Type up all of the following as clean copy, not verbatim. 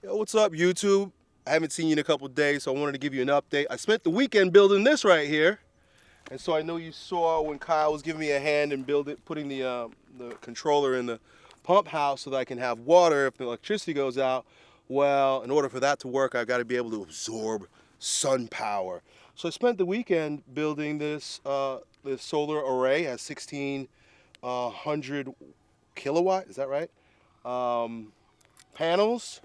Yo, what's up, YouTube? I haven't seen you in a couple days, so I wanted to give you an update. I spent the weekend building this right here, and so I know you saw when Kyle was giving me a hand in putting the controller in the pump house so that I can have water if the electricity goes out. Well, in order for that to work, I've got to be able to absorb sun power. So I spent the weekend building this solar array at 1600 kilowatt. Is that right? Panels.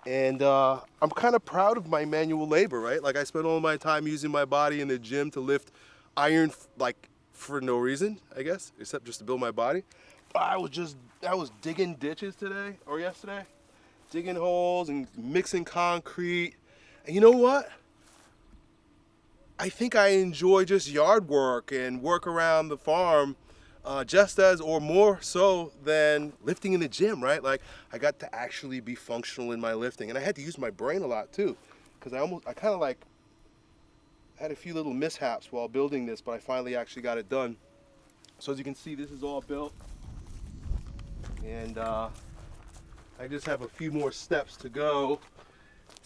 And I'm kind of proud of my manual labor, right? Like I spent all my time using my body in the gym to lift iron, like for no reason, I guess, except just to build my body. But I was digging ditches today or yesterday, digging holes and mixing concrete. And you know what? I think I enjoy just yard work and work around the farm just as or more so than lifting in the gym, right? Like I got to actually be functional in my lifting, and I had to use my brain a lot too, because I kind of like had a few little mishaps while building this, but I finally actually got it done. So as you can see, this is all built, and I just have a few more steps to go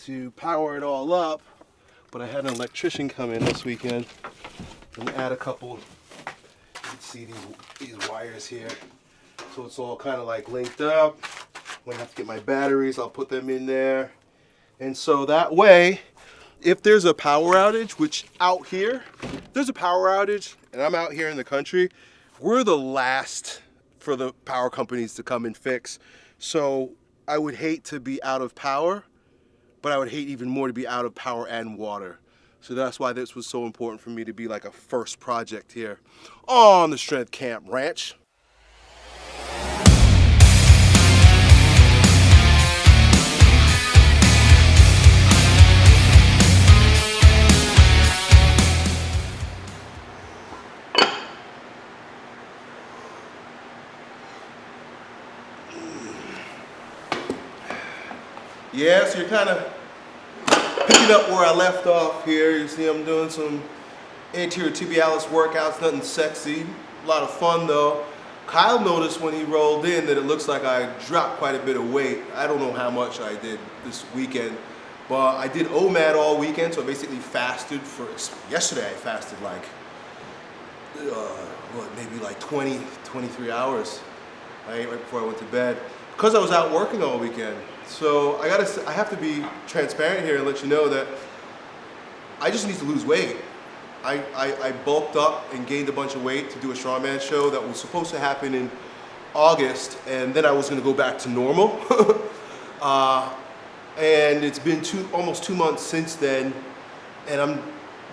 to power it all up. But I had an electrician come in this weekend and add a couple. You can see these wires here. So it's all kind of like linked up. When I have to get my batteries, I'll put them in there. And so that way, if there's a power outage, which out here, if there's a power outage and I'm out here in the country, we're the last for the power companies to come and fix. So I would hate to be out of power, but I would hate even more to be out of power and water. So that's why this was so important for me to be like a first project here on the Strength Camp Ranch. Yeah, so you're kind of picking up where I left off here. You see I'm doing some anterior tibialis workouts, nothing sexy, a lot of fun though. Kyle noticed when he rolled in that it looks like I dropped quite a bit of weight. I don't know how much I did this weekend, but I did OMAD all weekend, so I basically fasted yesterday I fasted like, maybe like 23 hours, right before I went to bed, because I was out working all weekend. So I have to be transparent here and let you know that I just need to lose weight. I bulked up and gained a bunch of weight to do a strongman show that was supposed to happen in August, and then I was going to go back to normal. And it's been almost 2 months since then, and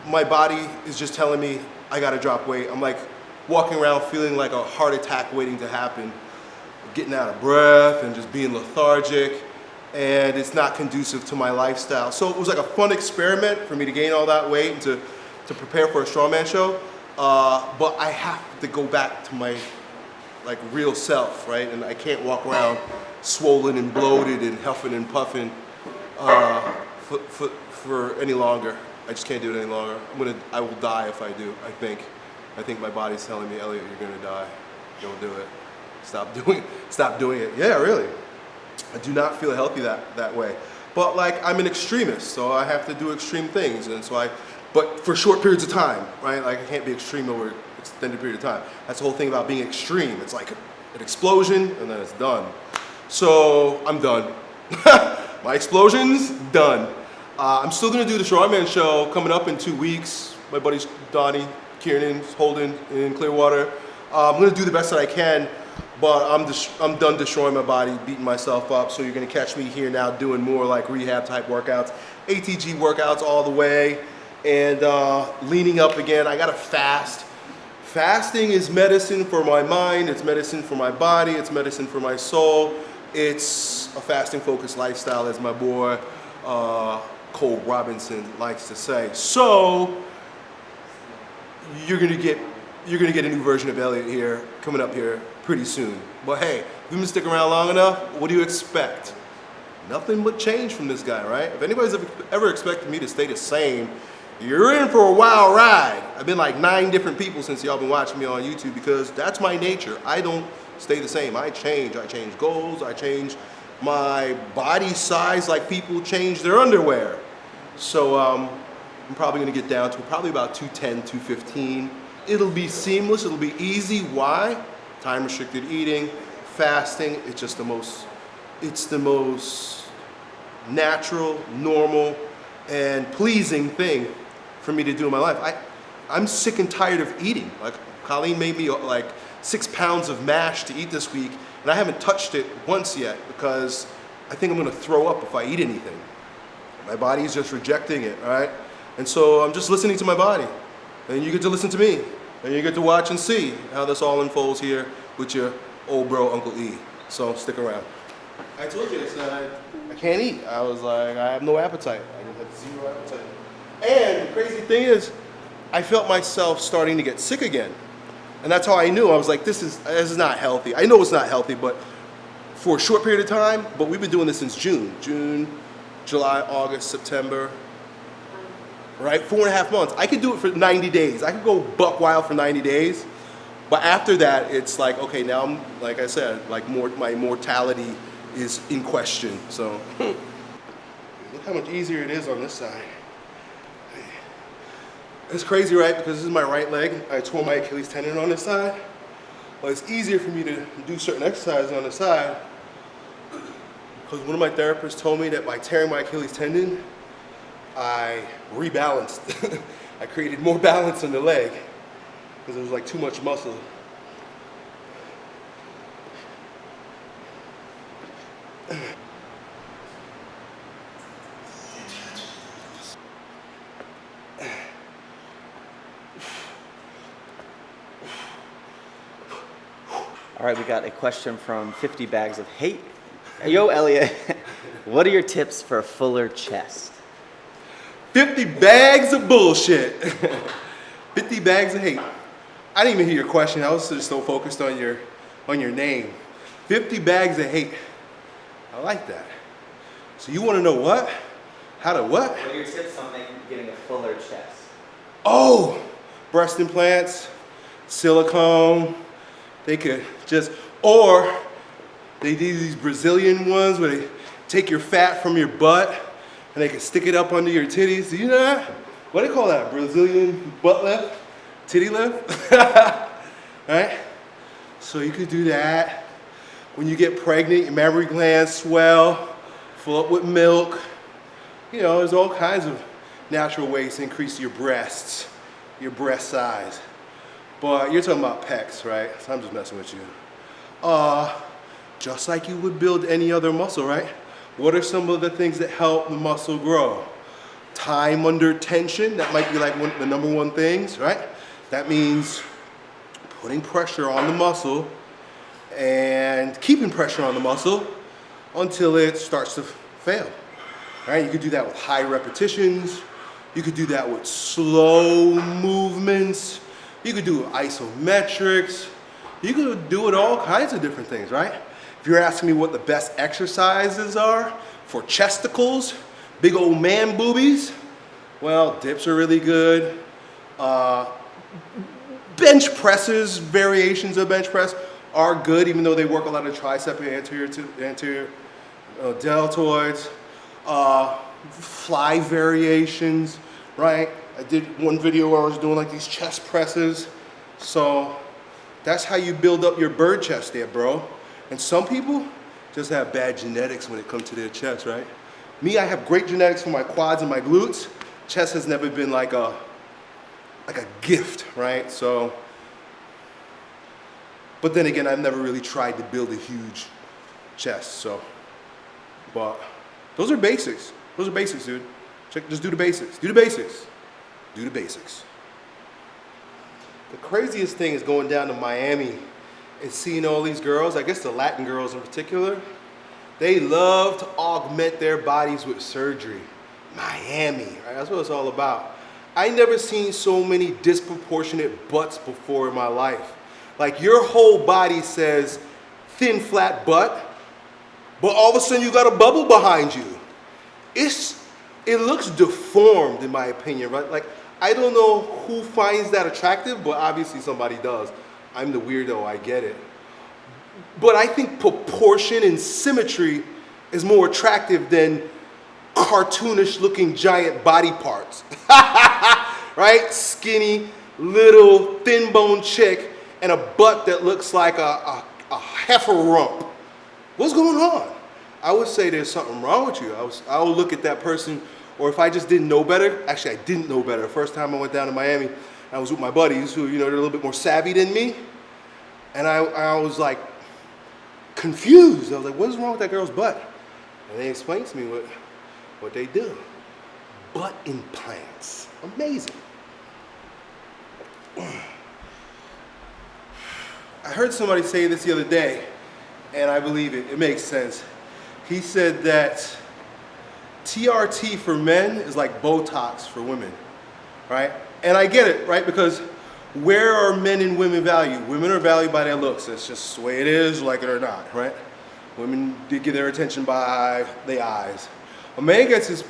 my body is just telling me I got to drop weight. I'm like walking around feeling like a heart attack waiting to happen, getting out of breath and just being lethargic. And it's not conducive to my lifestyle. So it was like a fun experiment for me to gain all that weight and to prepare for a strongman show. But I have to go back to my like real self, right? And I can't walk around swollen and bloated and huffing and puffing for any longer. I just can't do it any longer. I will die if I do. I think my body's telling me, Elliot, you're gonna die. Don't do it. Stop doing it. Yeah, really. I do not feel healthy that way. But like I'm an extremist, so I have to do extreme things, and but for short periods of time, right? Like I can't be extreme over an extended period of time. That's the whole thing about being extreme. It's like an explosion and then it's done. So I'm done. My explosion's done. I'm still gonna do the strongman show coming up in 2 weeks. My buddies Donnie, Kieran, Holden in Clearwater. I'm gonna do the best that I can. But I'm done destroying my body, beating myself up. So you're gonna catch me here now doing more like rehab type workouts, ATG workouts all the way, and leaning up again. I gotta fast. Fasting is medicine for my mind. It's medicine for my body. It's medicine for my soul. It's a fasting focused lifestyle, as my boy Cole Robinson likes to say. So you're gonna get a new version of Elliot here coming up here pretty soon. But hey, if you've been sticking around long enough, what do you expect? Nothing but change from this guy, right? If anybody's ever expected me to stay the same, you're in for a wild ride. I've been like 9 different people since y'all been watching me on YouTube, because that's my nature. I don't stay the same. I change goals, I change my body size like people change their underwear. So I'm probably gonna get down to probably about 210, 215. It'll be seamless, it'll be easy. Why? Time restricted eating, fasting. It's the most natural, normal, and pleasing thing for me to do in my life. I'm sick and tired of eating. Like, Colleen made me like 6 pounds of mash to eat this week, and I haven't touched it once yet because I think I'm gonna throw up if I eat anything. My body is just rejecting it, all right? And so I'm just listening to my body, and you get to listen to me, and you get to watch and see how this all unfolds here with your old bro, Uncle E. So stick around. I told you, I can't eat. I was like, I have no appetite. I have zero appetite. And the crazy thing is, I felt myself starting to get sick again. And that's how I knew. I was like, this is not healthy. I know it's not healthy, but for a short period of time, but we've been doing this since June, July, August, September, right? 4.5 months. I could do it for 90 days. I could go buck wild for 90 days. But after that, it's like, okay, now I'm, like I said, like my mortality is in question. So look how much easier it is on this side. It's crazy, right? Because this is my right leg. I tore my Achilles tendon on this side. But it's easier for me to do certain exercises on the side because one of my therapists told me that by tearing my Achilles tendon, I rebalanced. I created more balance in the leg because it was like too much muscle. All right, we got a question from 50 Bags of Hate. Yo, Elliot, what are your tips for a fuller chest? 50 bags of bullshit. 50 bags of hate. I didn't even hear your question. I was just so focused on your name. 50 bags of hate. I like that. So you want to know what? How to what? What are your tips on getting a fuller chest? Oh, breast implants, silicone. They could just, or they do these Brazilian ones where they take your fat from your butt and they can stick it up under your titties. Do you know that? What do they call that? Brazilian butt lift? Titty lift? Right? So you could do that. When you get pregnant, your mammary glands swell, fill up with milk. You know, there's all kinds of natural ways to increase your breasts, your breast size. But you're talking about pecs, right? So I'm just messing with you. Just like you would build any other muscle, right? What are some of the things that help the muscle grow? Time under tension, that might be like the number one things, right? That means putting pressure on the muscle and keeping pressure on the muscle until it starts to fail, right? You could do that with high repetitions. You could do that with slow movements. You could do isometrics. You could do it all kinds of different things, right? If you're asking me what the best exercises are for chesticles, big old man boobies, well, dips are really good. Bench presses, variations of bench press are good, even though they work a lot of tricep and anterior deltoids. Fly variations, right? I did one video where I was doing like these chest presses. So that's how you build up your bird chest there, bro. And some people just have bad genetics when it comes to their chest, right? Me, I have great genetics for my quads and my glutes. Chest has never been like a gift, right? So, but then again, I've never really tried to build a huge chest, so. But those are basics. Those are basics, dude. Just do the basics. Do the basics. Do the basics. The craziest thing is going down to Miami and seeing all these girls, I guess the Latin girls in particular, they love to augment their bodies with surgery. Miami, right? That's what it's all about. I never seen so many disproportionate butts before in my life. Like your whole body says thin, flat butt, but all of a sudden you got a bubble behind you. It looks deformed in my opinion, right? Like, I don't know who finds that attractive, but obviously somebody does. I'm the weirdo, I get it. But I think proportion and symmetry is more attractive than cartoonish looking giant body parts. Right? Skinny, little, thin bone chick and a butt that looks like a heifer rump. What's going on? I would say there's something wrong with you. I would look at that person, or if I just didn't know better, actually I didn't know better. First time I went down to Miami, I was with my buddies who, you know, they're a little bit more savvy than me. And I was like confused. I was like, what is wrong with that girl's butt? And they explained to me what they do. Butt implants. Amazing. I heard somebody say this the other day, and I believe it. It makes sense. He said that TRT for men is like Botox for women, right? And I get it, right? Because where are men and women valued? Women are valued by their looks. That's just the way it is, like it or not, right? Women did get their attention by the eyes. A man gets his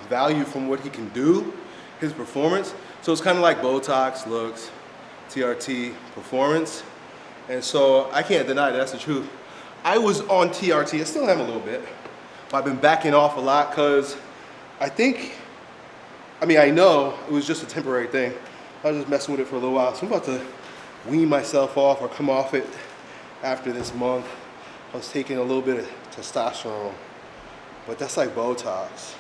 value from what he can do, his performance. So it's kind of like Botox, looks, TRT, performance. And so I can't deny that, that's the truth. I was on TRT, I still am a little bit. But I've been backing off a lot because I know it was just a temporary thing. I was just messing with it for a little while. So I'm about to wean myself off or come off it after this month. I was taking a little bit of testosterone, but that's like Botox.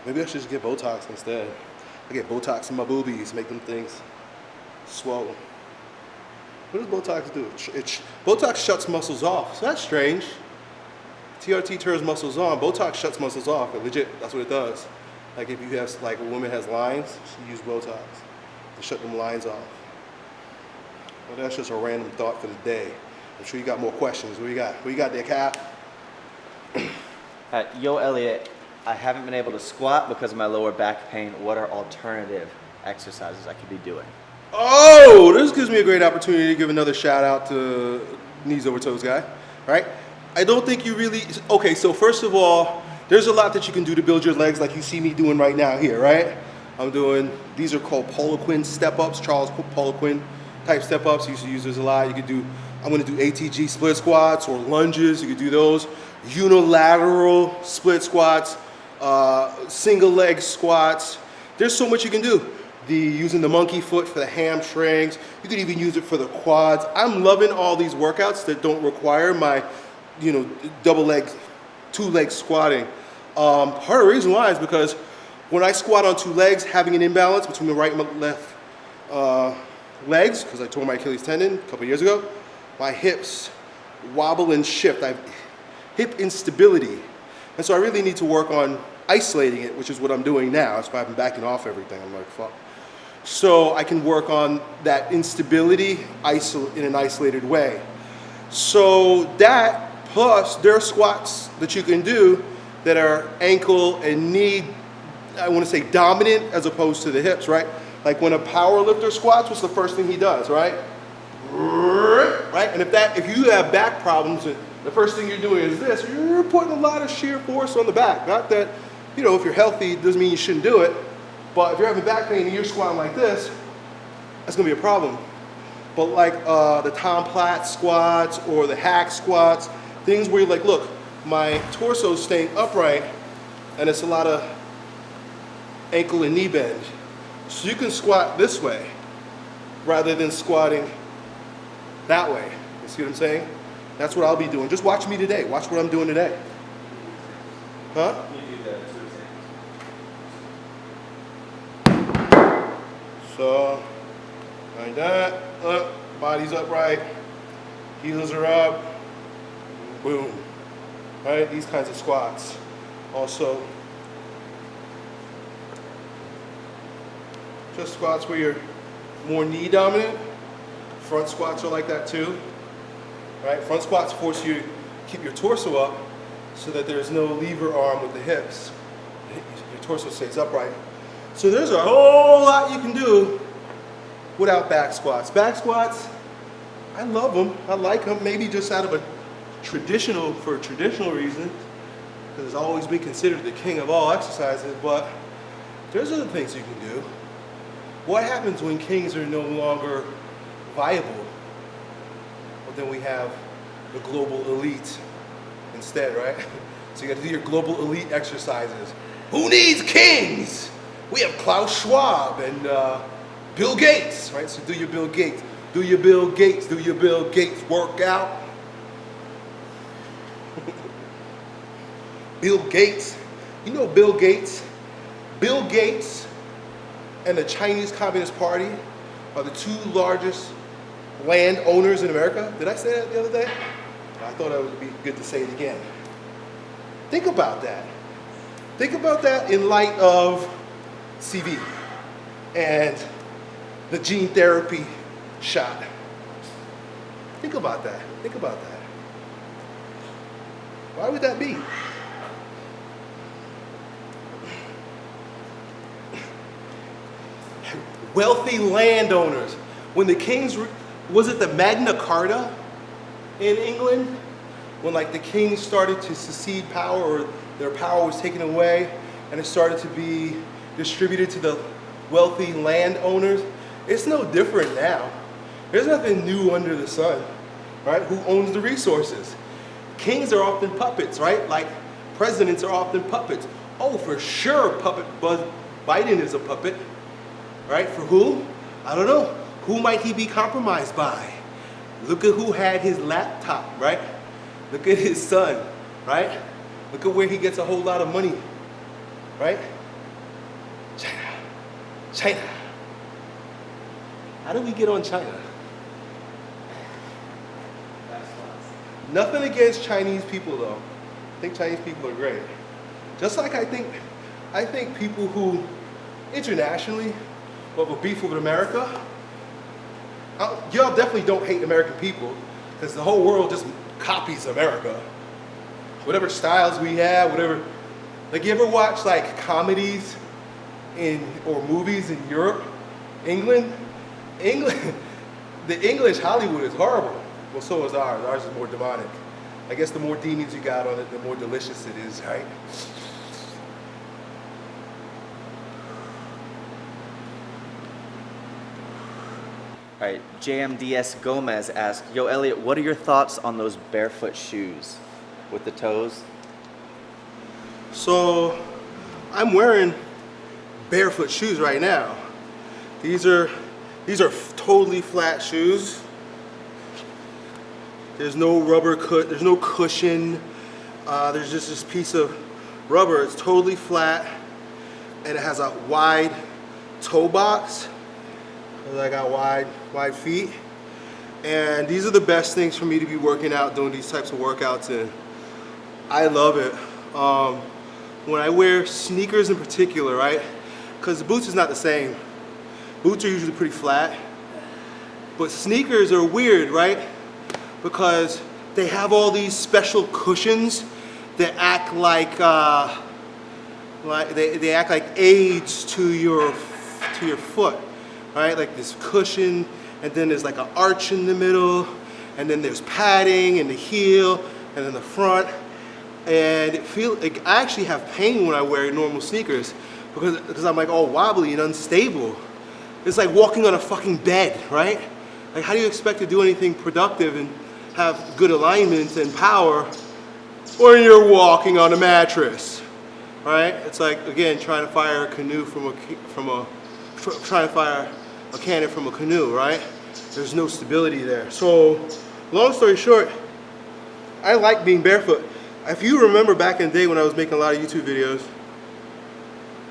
Maybe I should just get Botox instead. I get Botox in my boobies, make them things swollen. What does Botox do? Botox shuts muscles off, so that's strange. TRT turns muscles on, Botox shuts muscles off, and legit, that's what it does. Like if you have, like a woman has lines, she uses Botox to shut them lines off. Well, that's just a random thought for the day. I'm sure you got more questions. What you got? What you got there, Cap? Yo, Elliot, I haven't been able to squat because of my lower back pain. What are alternative exercises I could be doing? Oh, this gives me a great opportunity to give another shout out to Knees Over Toes guy, right? I don't think you really, okay, so first of all, there's a lot that you can do to build your legs like you see me doing right now here, right? I'm doing, these are called Poliquin step-ups, Charles Poliquin type step-ups. You used to use this a lot. You could do, I'm gonna do ATG split squats or lunges. You could do those. Unilateral split squats, single leg squats. There's so much you can do. Using the monkey foot for the hamstrings. You could even use it for the quads. I'm loving all these workouts that don't require my, double leg, two leg squatting. Part of the reason why is because when I squat on two legs, having an imbalance between the right and left legs, because I tore my Achilles tendon a couple years ago, my hips wobble and shift. I have hip instability. And so I really need to work on isolating it, which is what I'm doing now. That's why I've been backing off everything. I'm like, fuck. So I can work on that instability in an isolated way. So that, plus there are squats that you can do that are ankle and knee, I want to say dominant as opposed to the hips, right? Like when a power lifter squats, what's the first thing he does, right? Right? And if you have back problems, the first thing you're doing is this, you're putting a lot of shear force on the back. Not that, if you're healthy, it doesn't mean you shouldn't do it. But if you're having back pain and you're squatting like this, that's gonna be a problem. But like the Tom Platt squats or the hack squats, things where you're like, look, my torso's staying upright and it's a lot of ankle and knee bend. So you can squat this way rather than squatting that way. You see what I'm saying? That's what I'll be doing. Just watch me today. Watch what I'm doing today. Huh? So, like that, up, body's upright, heels are up, boom, right? These kinds of squats. Also, just squats where you're more knee dominant. Front squats are like that too, right? Front squats force you to keep your torso up so that there's no lever arm with the hips. Your torso stays upright. So there's a whole lot you can do without back squats. Back squats, I love them. I like them, maybe just out of a traditional reason, because it's always been considered the king of all exercises, but there's other things you can do. What happens when kings are no longer viable? Well, then we have the global elite. instead, right? So you got to do your global elite exercises. Who needs kings? We have Klaus Schwab and Bill Gates, right? So do your Bill Gates. Do your Bill Gates. Do your Bill Gates workout. Bill Gates. You know Bill Gates? Bill Gates and the Chinese Communist Party are the two largest land owners in America. Did I say that the other day? I thought it would be good to say it again. Think about that. Think about that in light of CV and the gene therapy shot. Think about that. Think about that. Why would that be? Wealthy landowners. When the kings, was it the Magna Carta in England? When like the kings started to secede power, or their power was taken away and it started to be distributed to the wealthy landowners. It's no different now. There's nothing new under the sun, right? Who owns the resources? Kings are often puppets, right? Like presidents are often puppets. Oh, for sure, Biden is a puppet. Right? For who? I don't know. Who might he be compromised by? Look at who had his laptop, right? Look at his son, right? Look at where he gets a whole lot of money, right? China. China. How do we get on China? Nothing against Chinese people though. I think Chinese people are great. Just like I think people who internationally have a beef with America, y'all definitely don't hate American people because the whole world just copies America. Whatever styles we have, whatever. Like you ever watch like comedies or movies in Europe, England, the English Hollywood is horrible. Well, so is ours. Ours is more demonic. I guess the more demons you got on it, the more delicious it is, right? All right, JMDS Gomez asked, yo, Elliot, what are your thoughts on those barefoot shoes with the toes? So, I'm wearing barefoot shoes right now. These are totally flat shoes. There's no there's no cushion. There's just this piece of rubber. It's totally flat, and it has a wide toe box. I got wide feet, and these are the best things for me to be working out, doing these types of workouts in. I love it. When I wear sneakers in particular, right? Because the boots is not the same. Boots are usually pretty flat, but sneakers are weird, right? Because they have all these special cushions that act like they act like aids to your foot. Right, like this cushion, and then there's like an arch in the middle, and then there's padding in the heel, and then the front. And I actually have pain when I wear normal sneakers because I'm like all wobbly and unstable. It's like walking on a fucking bed, right? Like how do you expect to do anything productive and have good alignment and power when you're walking on a mattress, right? It's like, again, trying to fire a canoe trying to fire a cannon from a canoe, right? There's no stability there. So, long story short, I like being barefoot. If you remember back in the day when I was making a lot of YouTube videos,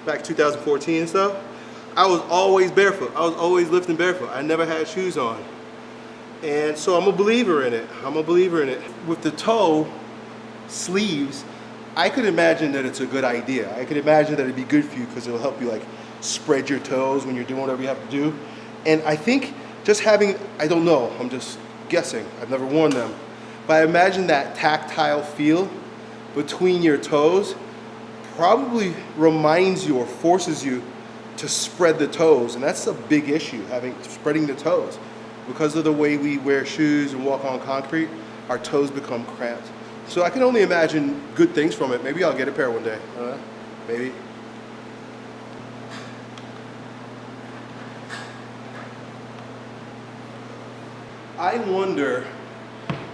back 2014 and stuff, I was always barefoot. I was always lifting barefoot. I never had shoes on. And so I'm a believer in it. I'm a believer in it. With the toe sleeves, I could imagine that it's a good idea. I could imagine that it'd be good for you because it'll help you like spread your toes when you're doing whatever you have to do. And I think just having, I don't know, I'm just guessing, I've never worn them, but I imagine that tactile feel between your toes probably reminds you or forces you to spread the toes. And that's a big issue, spreading the toes. Because of the way we wear shoes and walk on concrete, our toes become cramped. So I can only imagine good things from it. Maybe I'll get a pair one day. Maybe. I wonder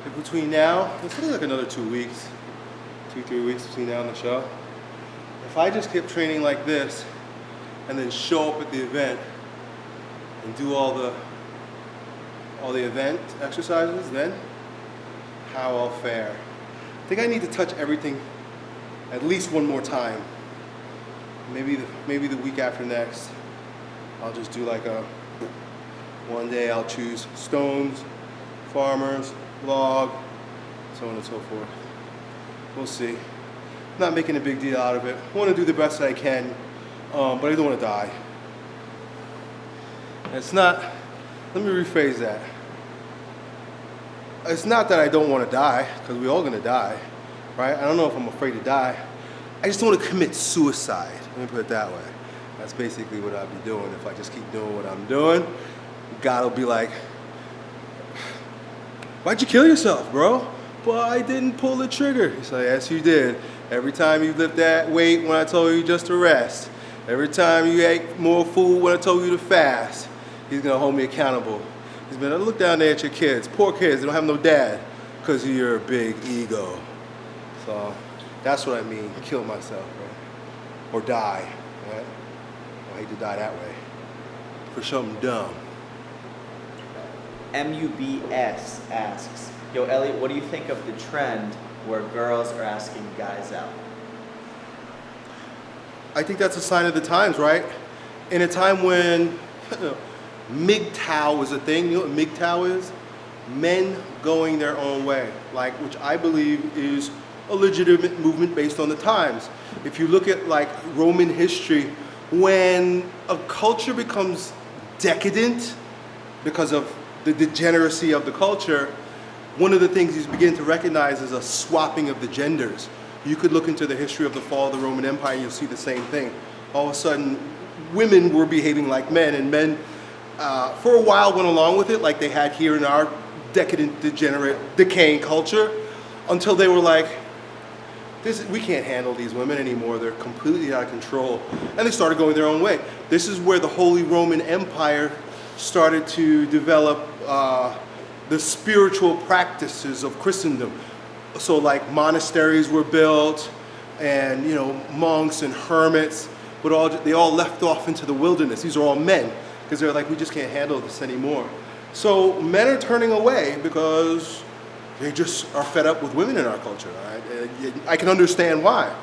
if between now, it's only like another 2 weeks, 2-3 weeks between now and the show. If I just kept training like this and then show up at the event and do all the event exercises, then how I'll fare. I think I need to touch everything at least one more time. Maybe the week after next, I'll just do like a, one day I'll choose stones, farmers, log, so on and so forth. We'll see. I'm not making a big deal out of it. I want to do the best that I can, but I don't want to die. It's not, let me rephrase that. It's not that I don't want to die, because we're all going to die, right? I don't know if I'm afraid to die. I just don't want to commit suicide. Let me put it that way. That's basically what I'll be doing. If I just keep doing what I'm doing, God will be like, why'd you kill yourself, bro? Well, I didn't pull the trigger. He's like, yes, you did. Every time you lift that weight when I told you just to rest. Every time you ate more food when I told you to fast. He's going to hold me accountable. He's been, look down there at your kids. Poor kids, they don't have no dad because of your big ego. So that's what I mean, kill myself, right? Or die, right? I hate to die that way. For something dumb. MUBS asks, yo, Elliot, what do you think of the trend where girls are asking guys out? I think that's a sign of the times, right? In a time when MGTOW is a thing, you know what MGTOW is? Men going their own way, like, which I believe is a legitimate movement based on the times. If you look at like Roman history, when a culture becomes decadent because of the degeneracy of the culture, one of the things you begin to recognize is a swapping of the genders. You could look into the history of the fall of the Roman Empire and you'll see the same thing. All of a sudden, women were behaving like men, and men for a while went along with it like they had here in our decadent, degenerate, decaying culture, until they were like, we can't handle these women anymore, they're completely out of control. And they started going their own way. This is where the Holy Roman Empire started to develop the spiritual practices of Christendom. So like monasteries were built, and monks and hermits, but they all left off into the wilderness. These are all men, because they're like, we just can't handle this anymore. So men are turning away because they just are fed up with women in our culture. Right? I can understand why.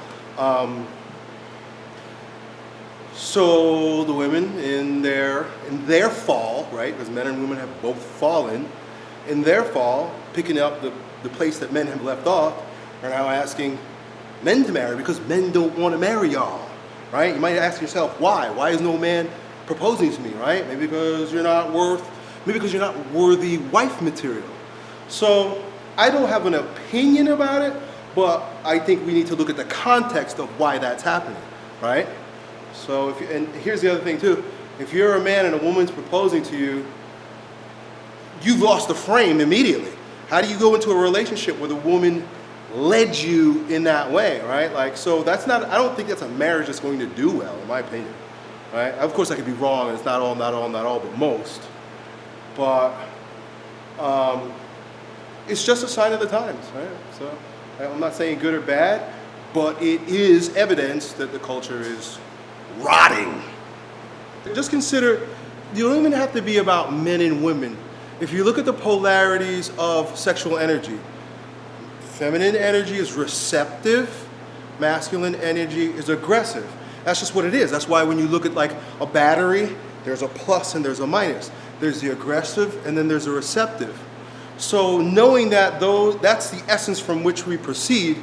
So the women in their fall, right? Because men and women have both fallen. In their fall, picking up the place that men have left off, are now asking men to marry because men don't want to marry y'all, right? You might ask yourself, why? Why is no man proposing to me, right? Maybe because you're not worthy wife material. So I don't have an opinion about it, but I think we need to look at the context of why that's happening, right? So and here's the other thing too. If you're a man and a woman's proposing to you, you've lost the frame immediately. How do you go into a relationship where the woman led you in that way, right? Like, so I don't think that's a marriage that's going to do well, in my opinion, right? Of course I could be wrong, and it's not all, but most. But it's just a sign of the times, right? So I'm not saying good or bad, but it is evidence that the culture is rotting. Just consider, you don't even have to be about men and women. If you look at the polarities of sexual energy, feminine energy is receptive, masculine energy is aggressive. That's just what it is. That's why when you look at like a battery, there's a plus and there's a minus. There's the aggressive and then there's a receptive. So knowing that that's the essence from which we proceed,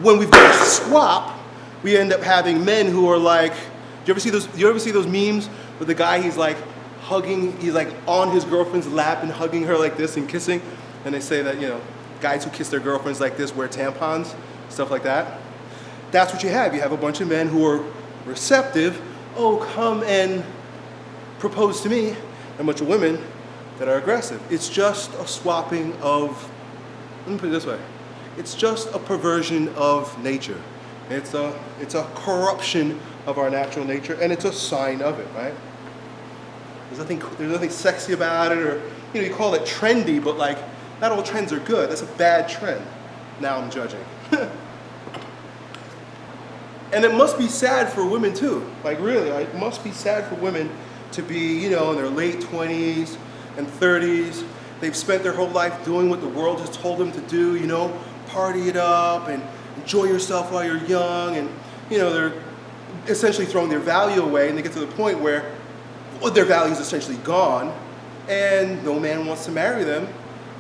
when we've got a swap, we end up having men who are like, do you ever see those memes where the guy, he's like on his girlfriend's lap and hugging her like this and kissing, and they say that, guys who kiss their girlfriends like this wear tampons, stuff like that. That's what you have. You have a bunch of men who are receptive, oh, come and propose to me, and a bunch of women that are aggressive. It's just a swapping of, let me put it this way, it's just a perversion of nature. It's a corruption of our natural nature, and it's a sign of it, right? There's nothing sexy about it, or you call it trendy, but like not all trends are good. That's a bad trend. Now I'm judging. And it must be sad for women too. Like really, it must be sad for women to be, you know, in their late 20s and 30s. They've spent their whole life doing what the world has told them to do, you know, party it up and enjoy yourself while you're young. And, you know, they're essentially throwing their value away, and they get to the point where their value is essentially gone and no man wants to marry them.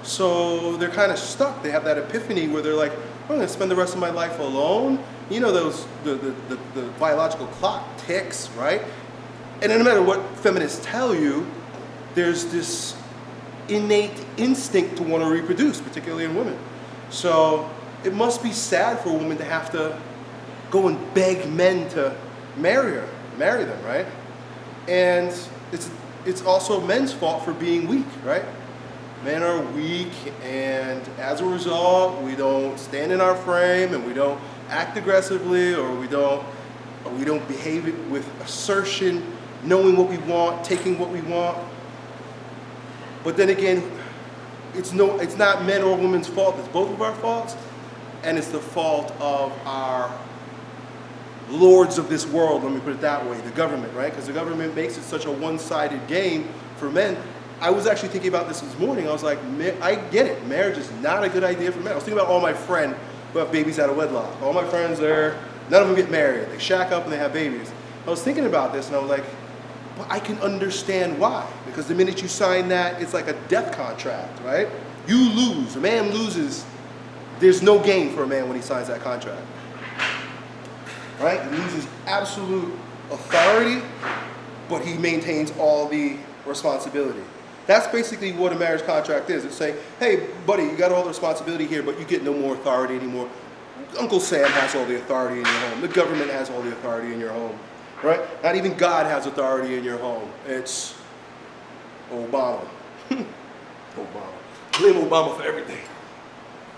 So they're kind of stuck. They have that epiphany where they're like, I'm going to spend the rest of my life alone. You know, the biological clock ticks, right? And no matter what feminists tell you, there's this innate instinct to want to reproduce, particularly in women. So it must be sad for a woman to have to go and beg men to marry them, right? And it's also men's fault for being weak, right? Men are weak, and as a result, we don't stand in our frame, and we don't act aggressively, or we don't behave with assertion, knowing what we want, taking what we want. But then again, it's not men or women's fault. It's both of our faults, and it's the fault of our lords of this world. Let me put it that way, the government, right? Because the government makes it such a one-sided game for men. I was actually thinking about this morning. I was like, I get it. Marriage is not a good idea for men. I was thinking about all my friends who have babies out of wedlock. All my friends there, none of them get married. They shack up and they have babies. I was thinking about this, and I was like, well, I can understand why. Because the minute you sign that, it's like a death contract, right? You lose. A man loses. There's no gain for a man when he signs that contract. Right? He loses absolute authority, but he maintains all the responsibility. That's basically what a marriage contract is. It's saying, hey, buddy, you got all the responsibility here, but you get no more authority anymore. Uncle Sam has all the authority in your home. The government has all the authority in your home, right? Not even God has authority in your home. It's Obama. Obama. Blame Obama for everything.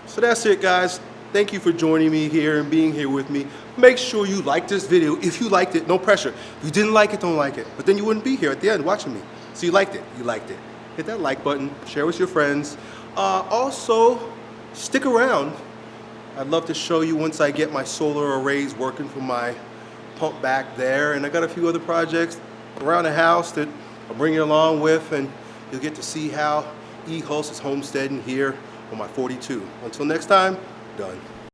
So that's it, guys. Thank you for joining me here and being here with me. Make sure you like this video. If you liked it, no pressure. If you didn't like it, don't like it. But then you wouldn't be here at the end watching me. So you liked it. You liked it. Hit that like button. Share with your friends. Also, stick around. I'd love to show you once I get my solar arrays working for my pump back there. And I got a few other projects around the house that I'll bring you along with. And you'll get to see how E-Hulse is homesteading here on my 42. Until next time, done.